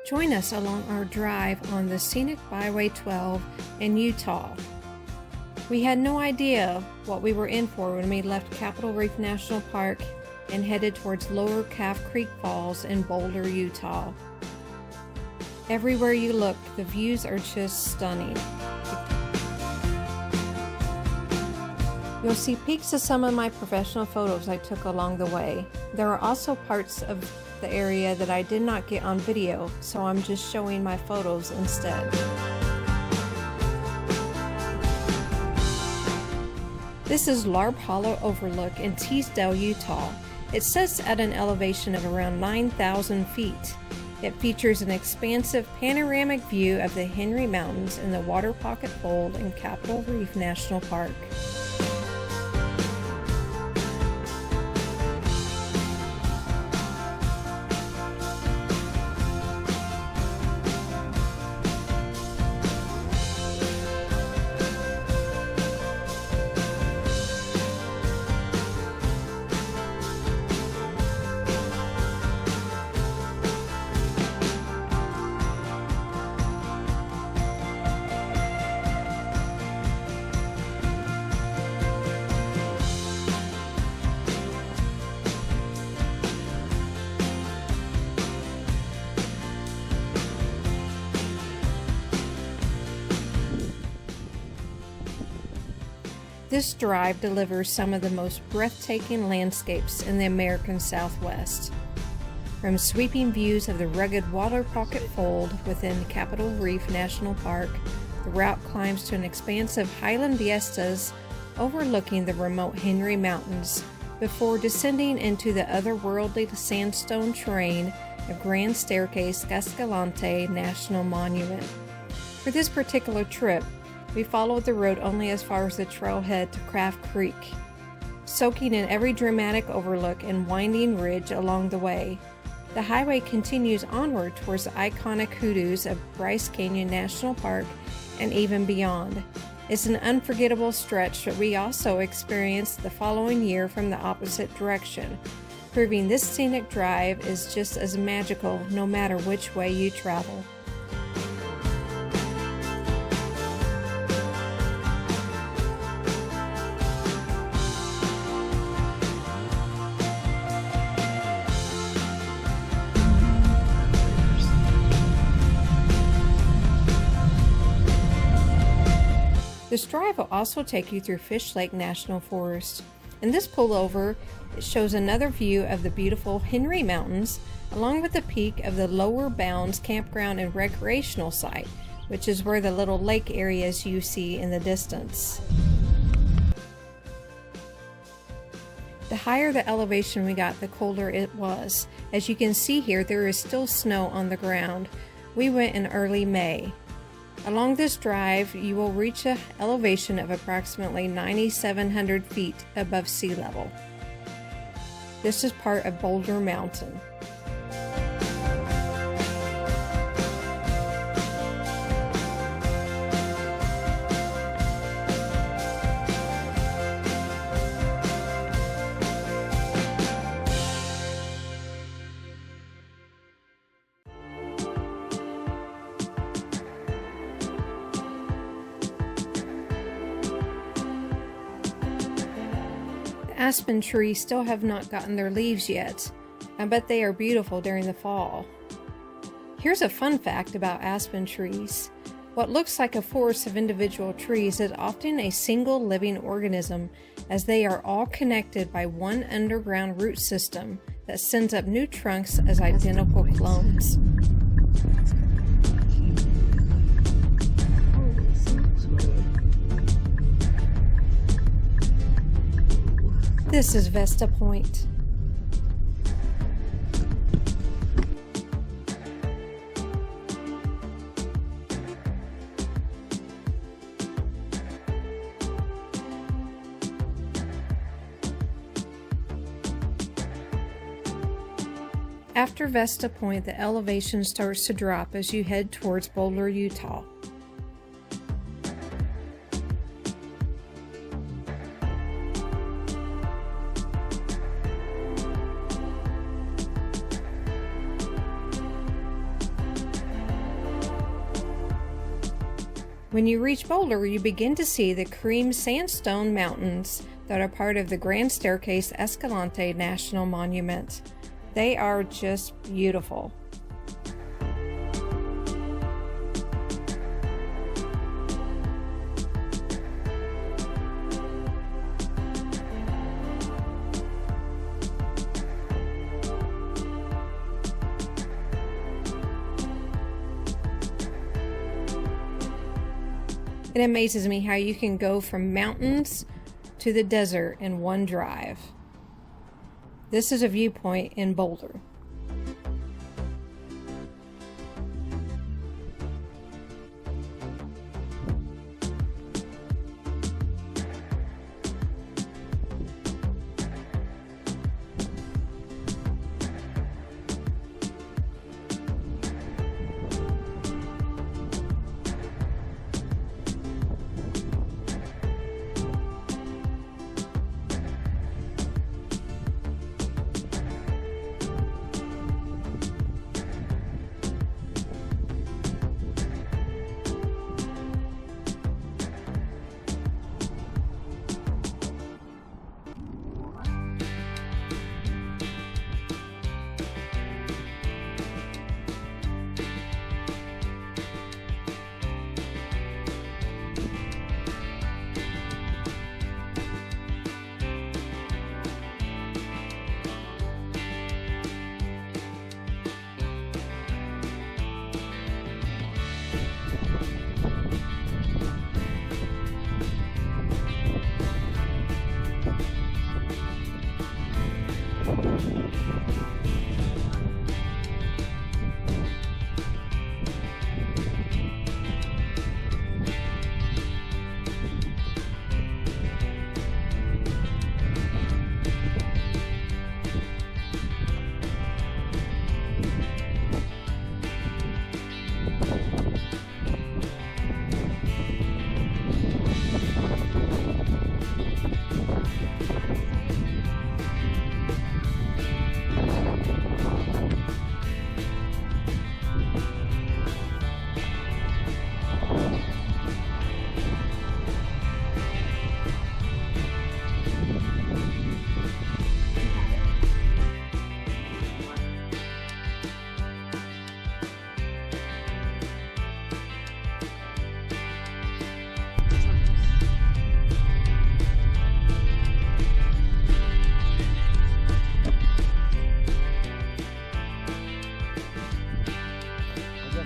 Join us along our drive on the Scenic Byway 12 in Utah. We had no idea what we were in for when we left Capitol Reef National Park and headed towards Lower Calf Creek Falls in Boulder, Utah. Everywhere you look, the views are just stunning. You'll see peeks of some of my professional photos I took along the way. There are also parts of the area that I did not get on video, so I'm just showing my photos instead. This is Larb Hollow Overlook in Teasdale, Utah. It sits at an elevation of around 9,000 feet. It features an expansive panoramic view of the Henry Mountains and the Waterpocket Fold in Capitol Reef National Park. This drive delivers some of the most breathtaking landscapes in the American Southwest. From sweeping views of the rugged Waterpocket Fold within Capitol Reef National Park, the route climbs to an expansive highland vistas overlooking the remote Henry Mountains before descending into the otherworldly sandstone terrain of Grand Staircase-Escalante National Monument. For this particular trip, we followed the road only as far as the trailhead to Craft Creek, soaking in every dramatic overlook and winding ridge along the way. The highway continues onward towards the iconic hoodoos of Bryce Canyon National Park and even beyond. It's an unforgettable stretch that we also experienced the following year from the opposite direction, proving this scenic drive is just as magical no matter which way you travel. This drive will also take you through Fish Lake National Forest. In this pullover, it shows another view of the beautiful Henry Mountains, along with the peak of the Lower Bounds Campground and Recreational Site, which is where the little lake areas you see in the distance. The higher the elevation we got, the colder it was. As you can see here, there is still snow on the ground. We went in early May. Along this drive, you will reach an elevation of approximately 9,700 feet above sea level. This is part of Boulder Mountain. Aspen trees still have not gotten their leaves yet, but they are beautiful during the fall. Here's a fun fact about aspen trees. What looks like a forest of individual trees is often a single living organism, as they are all connected by one underground root system that sends up new trunks as identical clones. This is Vesta Point. After Vesta Point, the elevation starts to drop as you head towards Boulder, Utah. When you reach Boulder, you begin to see the cream sandstone mountains that are part of the Grand Staircase-Escalante National Monument. They are just beautiful. It amazes me how you can go from mountains to the desert in one drive. This is a viewpoint in Boulder.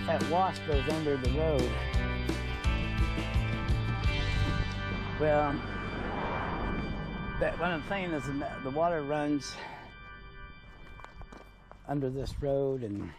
That wash goes under the road. Well, what I'm saying is the water runs under this road and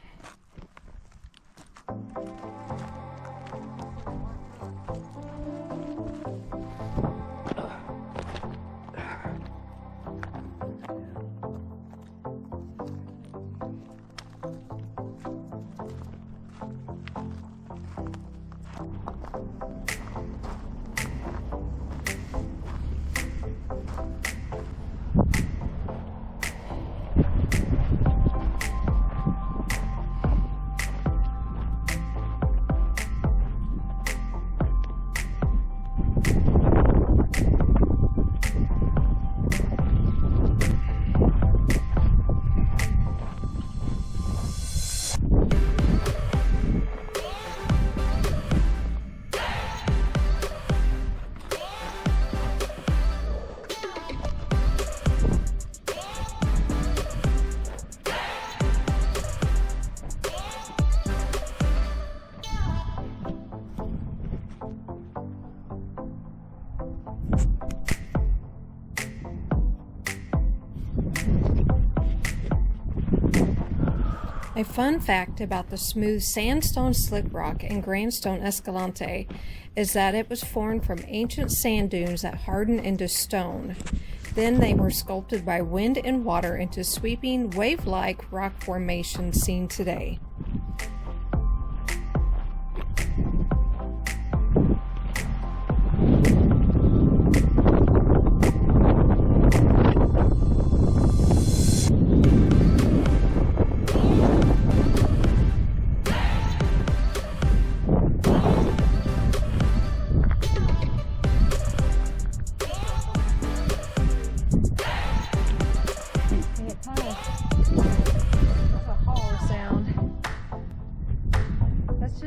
A fun fact about the smooth sandstone slick rock in Grand Staircase-Escalante is that it was formed from ancient sand dunes that hardened into stone. Then they were sculpted by wind and water into sweeping, wave-like rock formations seen today.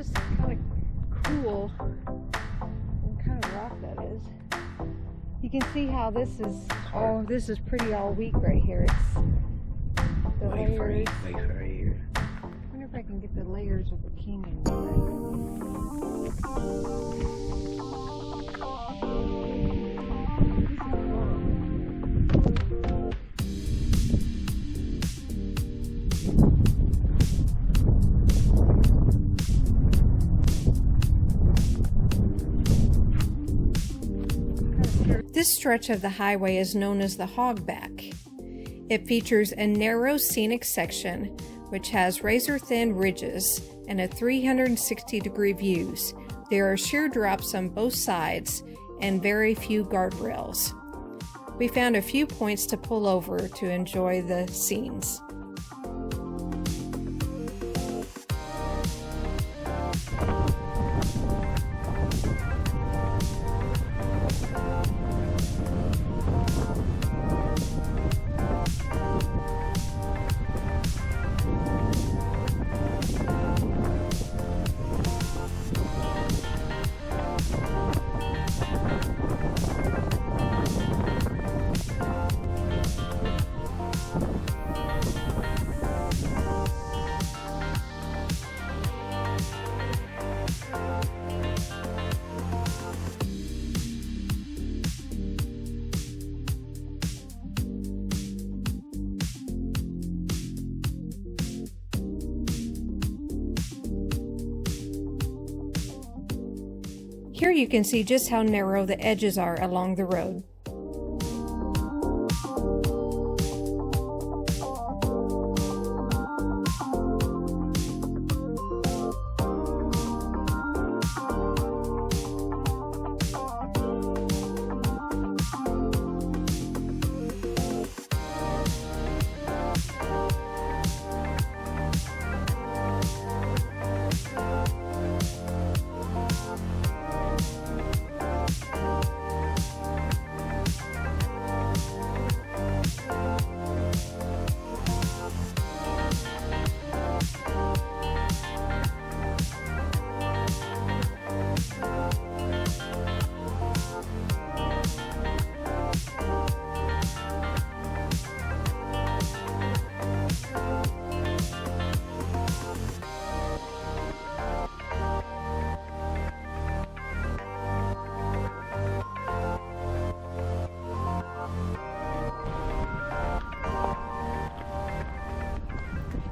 just kind of cool. What kind of rock that is. You can see how this is pretty all weak right here. It's the layers. Wait for you. I wonder if I can get the layers of the canyon. This stretch of the highway is known as the Hogback. It features a narrow scenic section which has razor-thin ridges and a 360-degree views. There are sheer drops on both sides and very few guardrails. We found a few points to pull over to enjoy the scenes. Here you can see just how narrow the edges are along the road.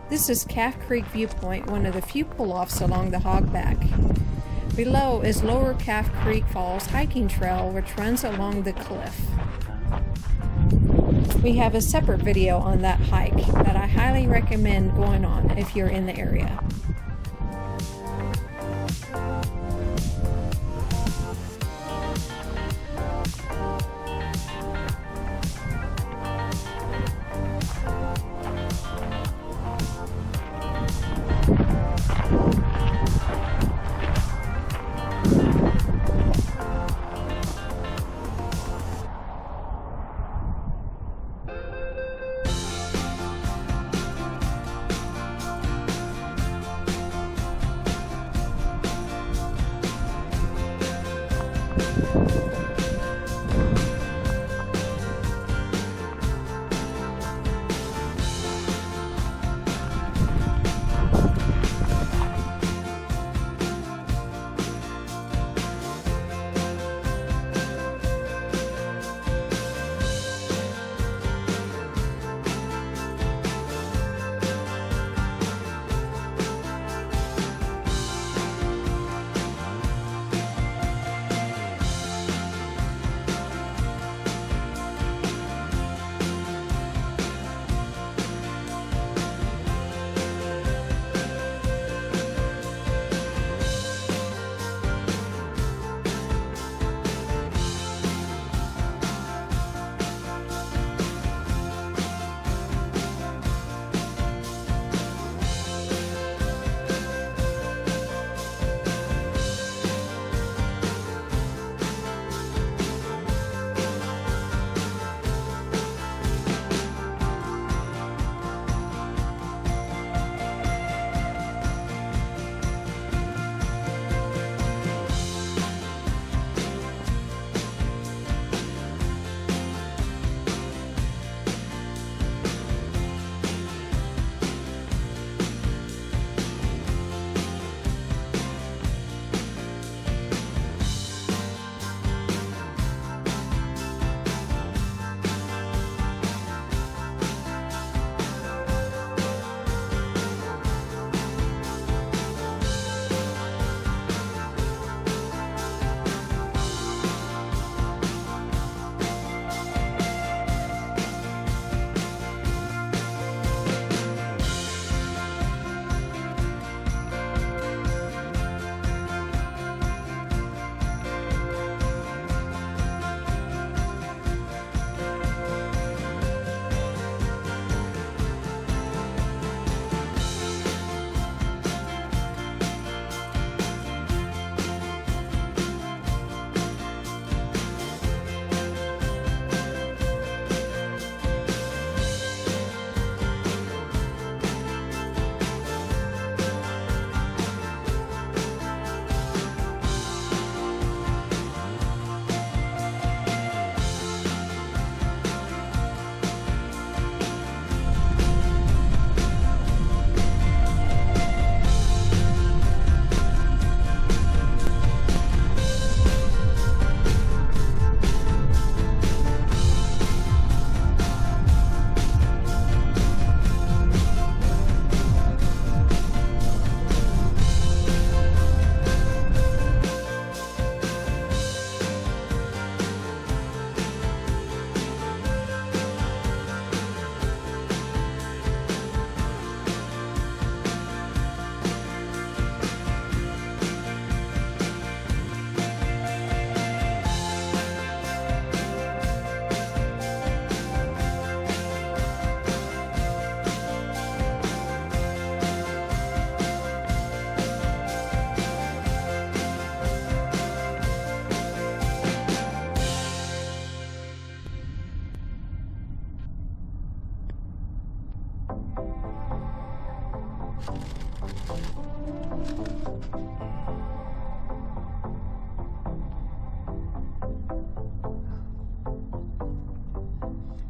This is Calf Creek Viewpoint, one of the few pull-offs along the Hogback. Below is Lower Calf Creek Falls hiking trail, which runs along the cliff. We have a separate video on that hike that I highly recommend going on if you're in the area.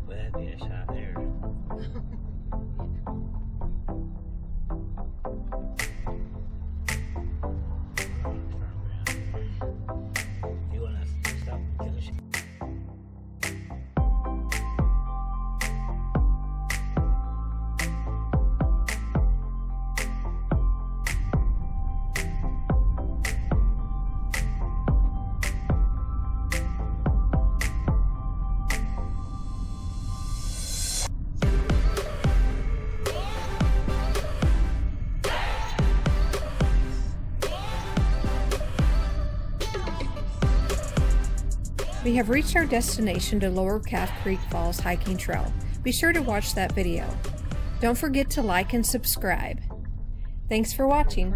Well, that'd be a shot there. You want to stop and get a shot? We have reached our destination to Lower Calf Creek Falls Hiking Trail. Be sure to watch that video. Don't forget to like and subscribe. Thanks for watching.